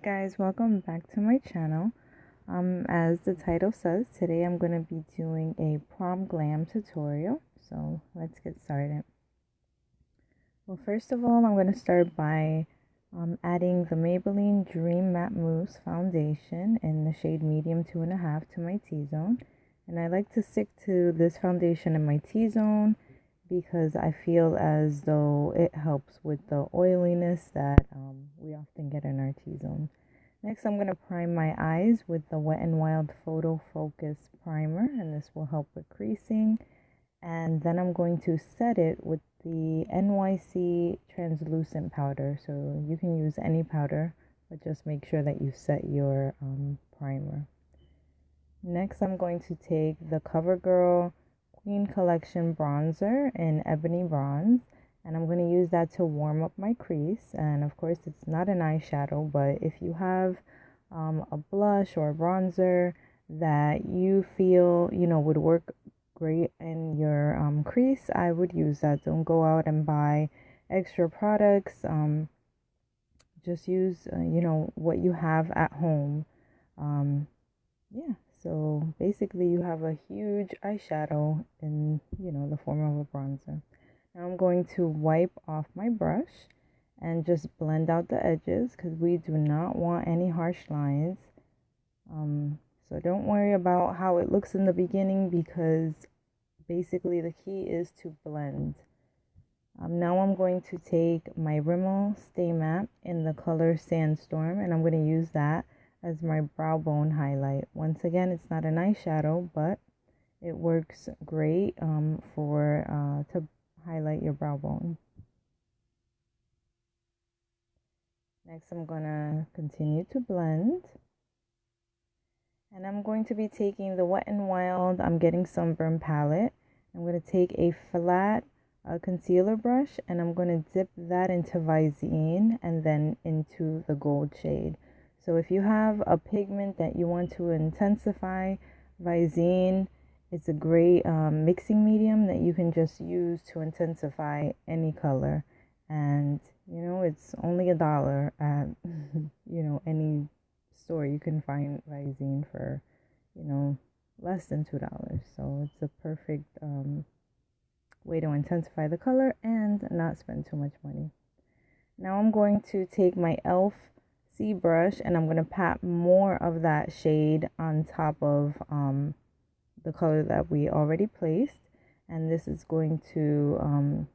guys, welcome back to my channel. As the title says, today I'm going to be doing a Prom Glam tutorial. So let's get started. Well, first of all, I'm going to start by adding the Maybelline Dream Matte Mousse Foundation in the shade Medium 2.5 to my T-zone. And I like to stick to this foundation in my T-zone because I feel as though it helps with the oiliness that we often get in our T-zone. Next, I'm going to prime my eyes with the Wet n Wild Photo Focus Primer, and this will help with creasing. And then I'm going to set it with the NYC Translucent Powder. So you can use any powder, but just make sure that you set your primer. Next, I'm going to take the CoverGirl Queen Collection Bronzer in Ebony Bronze, and I'm going to use that to warm up my crease. And of course, it's not an eyeshadow, but if you have a blush or a bronzer that you feel, would work great in your crease, I would use that. Don't go out and buy extra products. Just use, what you have at home. Yeah. So basically you have a huge eyeshadow in, the form of a bronzer. Now I'm going to wipe off my brush and just blend out the edges because we do not want any harsh lines. So don't worry about how it looks in the beginning because basically the key is to blend. Now I'm going to take my Rimmel Stay Matte in the color Sandstorm, and I'm going to use that as my brow bone highlight. Once again, it's not an eyeshadow, but it works great to highlight your brow bone. Next, I'm gonna continue to blend, and I'm going to be taking the Wet n Wild I'm Getting Sunburn palette. I'm going to take a flat concealer brush, and I'm going to dip that into Visine and then into the gold shade. So if you have a pigment that you want to intensify, Visine is a great mixing medium that you can just use to intensify any color. And, it's only $1 at, any store. You can find Visine for, less than $2. So it's a perfect way to intensify the color and not spend too much money. Now I'm going to take my e.l.f. C brush and I'm going to pat more of that shade on top of the color that we already placed, and this is going to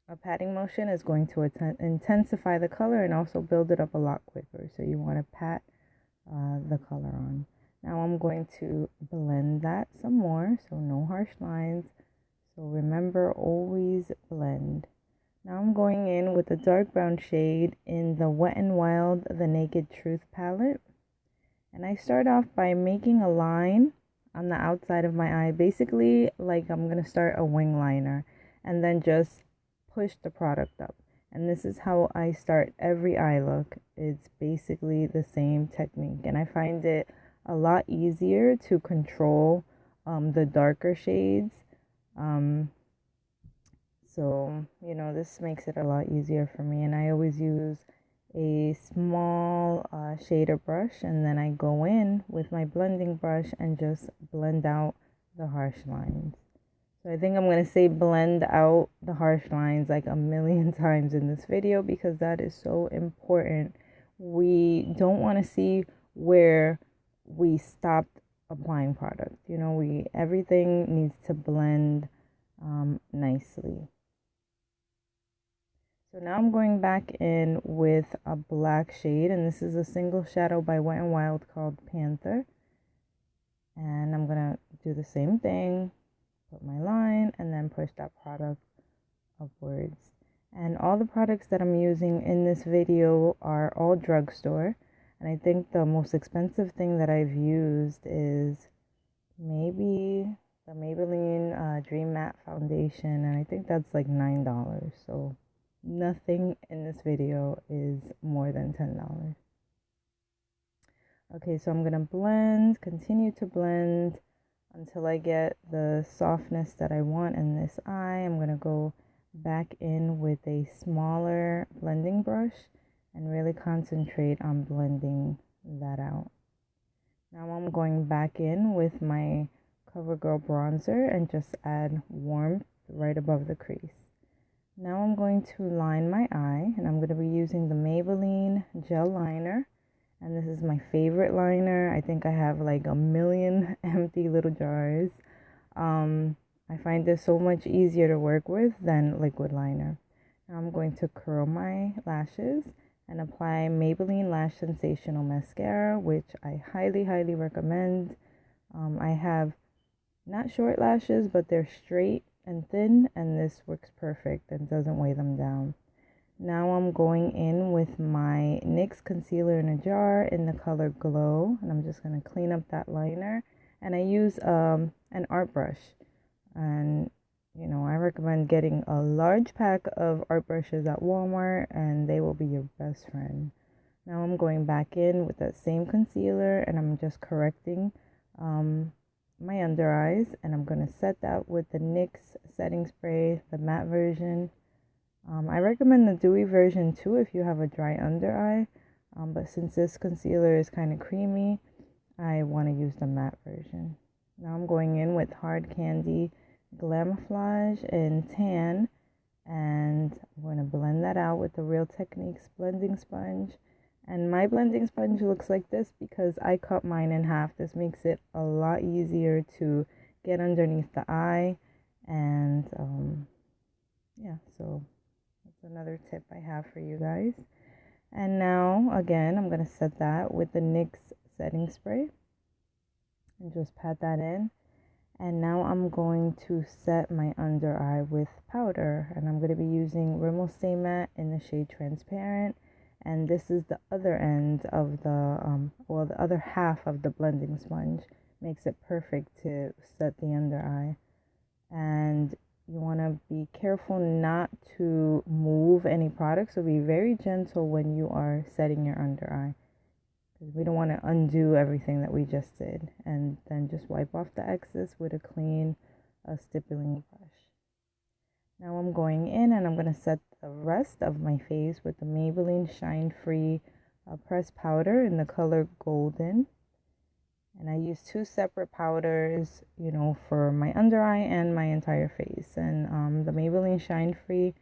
a patting motion is going to intensify the color and also build it up a lot quicker. So you want to pat the color on. Now I'm going to blend that some more, so no harsh lines. So remember, always blend. Now I'm going in with a dark brown shade in the Wet n Wild The Naked Truth palette. And I start off by making a line on the outside of my eye, basically like I'm going to start a wing liner, and then just push the product up. And this is how I start every eye look. It's basically the same technique, and I find it a lot easier to control the darker shades. So, this makes it a lot easier for me. And I always use a small shader brush, and then I go in with my blending brush and just blend out the harsh lines. So I think I'm going to say blend out the harsh lines like a million times in this video because that is so important. We don't want to see where we stopped applying product. Everything needs to blend nicely. So now I'm going back in with a black shade, and this is a single shadow by Wet n Wild called Panther. And I'm going to do the same thing, put my line, and then push that product upwards. And all the products that I'm using in this video are all drugstore. And I think the most expensive thing that I've used is maybe the Maybelline Dream Matte Foundation, and I think that's like $9. So nothing in this video is more than $10. Okay, so I'm going to blend, continue to blend until I get the softness that I want in this eye. I'm going to go back in with a smaller blending brush, and really concentrate on blending that out. Now I'm going back in with my CoverGirl bronzer and just add warmth right above the crease. Now I'm going to line my eye, and I'm going to be using the Maybelline gel liner, and this is my favorite liner. I think I have like a million empty little jars. I find this so much easier to work with than liquid liner. Now I'm going to curl my lashes and apply Maybelline Lash Sensational Mascara, which I highly, highly recommend. I have not short lashes, but they're straight and thin, and this works perfect and doesn't weigh them down. Now I'm going in with my NYX concealer in a jar in the color Glow, and I'm just going to clean up that liner. And I use an art brush, and I recommend getting a large pack of art brushes at Walmart, and they will be your best friend. Now I'm going back in with that same concealer, and I'm just correcting my under eyes, and I'm going to set that with the NYX setting spray, the matte version. I recommend the dewy version too if you have a dry under eye, but since this concealer is kind of creamy, I want to use the matte version. Now I'm going in with Hard Candy Glamouflage in tan, and I'm going to blend that out with the Real Techniques blending sponge. And my blending sponge looks like this because I cut mine in half. This makes it a lot easier to get underneath the eye, and yeah, so that's another tip I have for you guys. And now again, I'm going to set that with the NYX setting spray and just pat that in. And now I'm going to set my under eye with powder, and I'm going to be using Rimmel Stay Matte in the shade Transparent. And this is the other end of the the other half of the blending sponge. Makes it perfect to set the under eye. And you want to be careful not to move any product, so be very gentle when you are setting your under eye, because we don't want to undo everything that we just did. And then just wipe off the excess with a clean stippling brush. Now I'm going in and I'm going to set the rest of my face with the Maybelline Shine Free pressed powder in the color Golden. And I use two separate powders, for my under eye and my entire face. And the Maybelline Shine Free,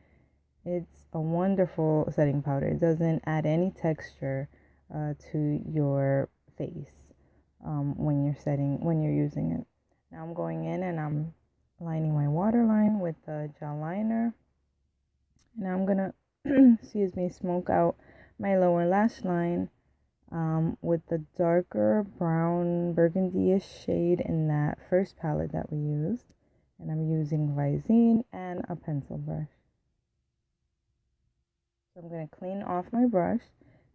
it's a wonderful setting powder. It doesn't add any texture to your face when you're using it. Now I'm going in and I'm lining my waterline with the gel liner. Now I'm gonna smoke out my lower lash line with the darker brown burgundy-ish shade in that first palette that we used. And I'm using Visine and a pencil brush. So I'm going to clean off my brush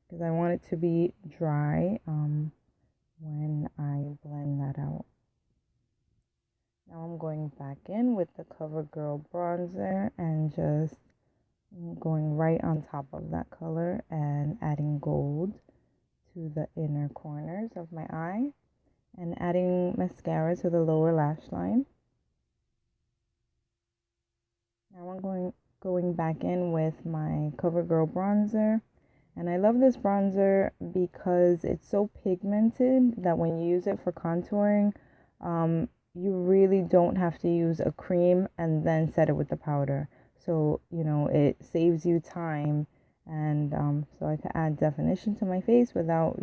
because I want it to be dry when I blend that out. Now I'm going back in with the CoverGirl bronzer and just going right on top of that color and adding gold to the inner corners of my eye and adding mascara to the lower lash line. Now I'm going back in with my CoverGirl bronzer, and I love this bronzer because it's so pigmented that when you use it for contouring, you really don't have to use a cream and then set it with the powder. So it saves you time, and so I can add definition to my face without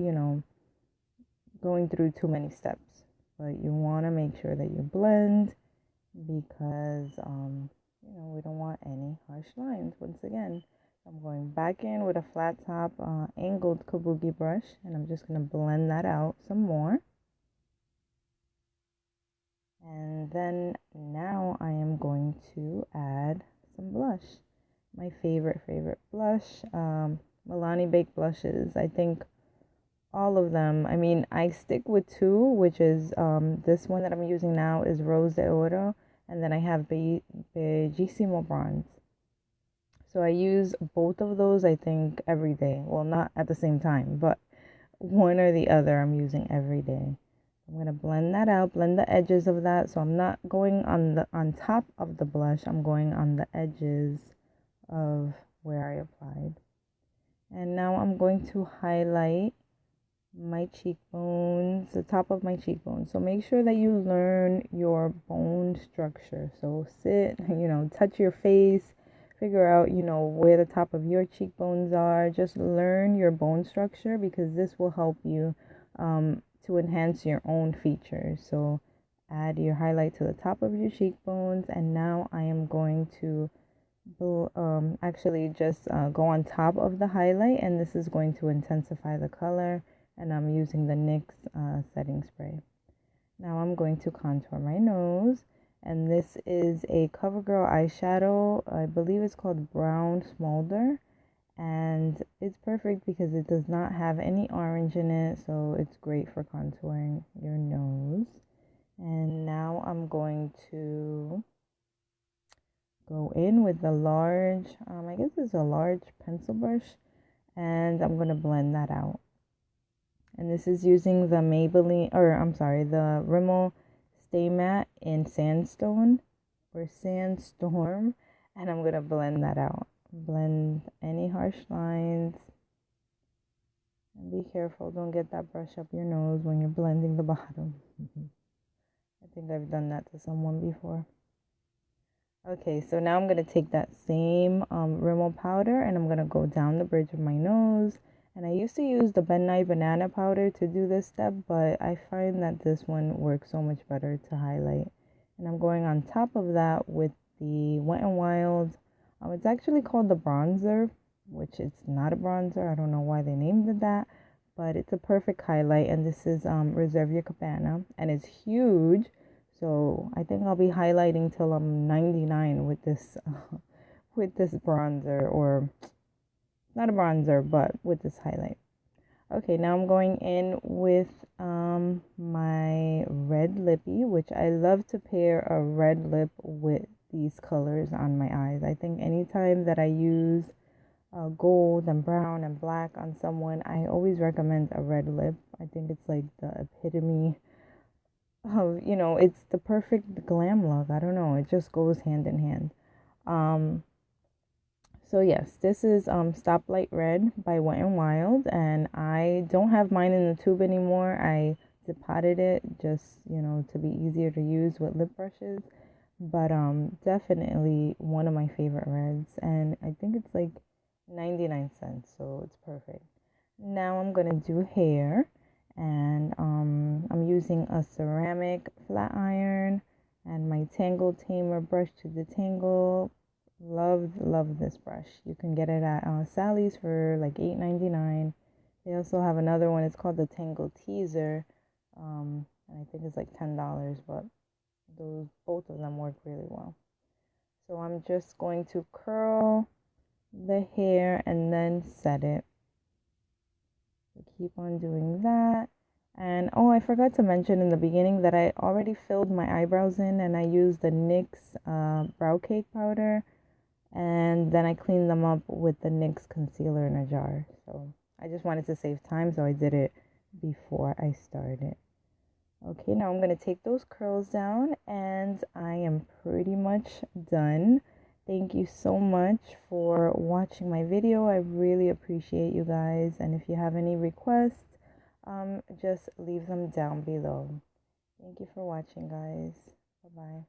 going through too many steps. But you want to make sure that you blend, because we don't want any harsh lines. Once again, I'm going back in with a flat top angled kabuki brush, and I'm just going to blend that out some more. And then now I am going to add some blush. My favorite blush, Milani Baked blushes. I think all of them. I mean, I stick with two, which is this one that I'm using now is Rose de Oro, and then I have Bellissimo Bronze. So I use both of those, I think, every day. Well, not at the same time, but one or the other I'm using every day. I'm going to blend that out, blend the edges of that. So I'm not going on top of the blush. I'm going on the edges of where I applied. And now I'm going to highlight my cheekbones, the top of my cheekbones. So make sure that you learn your bone structure. So sit, touch your face, figure out, where the top of your cheekbones are. Just learn your bone structure because this will help you to enhance your own features. So add your highlight to the top of your cheekbones, and now I am going to actually just go on top of the highlight, and this is going to intensify the color, and I'm using the NYX setting spray. Now I'm going to contour my nose, and this is a CoverGirl eyeshadow. I believe it's called Brown Smolder, and it's perfect because it does not have any orange in it, so it's great for contouring your nose. And now I'm going to go in with the large, I guess it's a large pencil brush, and I'm going to blend that out. And this is using the the Rimmel Stay Matte in Sandstone or Sandstorm, and I'm going to blend that out. Blend any harsh lines. And be careful, don't get that brush up your nose when you're blending the bottom. I think I've done that to someone before. Okay, so now I'm going to take that same Rimmel powder, and I'm going to go down the bridge of my nose. And I used to use the Ben Nye banana powder to do this step, but I find that this one works so much better to highlight. And I'm going on top of that with the Wet n Wild. It's actually called the bronzer, which it's not a bronzer. I don't know why they named it that, but it's a perfect highlight. And this is Reserve Your Cabana, and it's huge. So I think I'll be highlighting till I'm 99 with this bronzer, or not a bronzer, but with this highlight. Okay, now I'm going in with my red lippy, which I love to pair a red lip with these colors on my eyes. I think anytime that I use gold and brown and black on someone, I always recommend a red lip. I think it's like the epitome of, it's the perfect glam look. I don't know, it just goes hand in hand. So yes, this is Stoplight Red by Wet n Wild, and I don't have mine in the tube anymore. I depotted it just, to be easier to use with lip brushes. But definitely one of my favorite reds, and I think it's like 99 cents, so it's perfect. Now I'm gonna do hair, and I'm using a ceramic flat iron and my Tangle Tamer brush to detangle. Love this brush. You can get it at Sally's for like $8.99. They also have another one. It's called the Tangle Teaser, and I think it's like $10. But both of them work really well. So I'm just going to curl the hair and then set it. So keep on doing that. And oh, I forgot to mention in the beginning that I already filled my eyebrows in, and I used the NYX brow cake powder. And then I cleaned them up with the NYX concealer in a jar. So I just wanted to save time, so I did it before I started. Okay, now I'm going to take those curls down, and I am pretty much done. Thank you so much for watching my video. I really appreciate you guys. And if you have any requests, just leave them down below. Thank you for watching, guys. Bye-bye.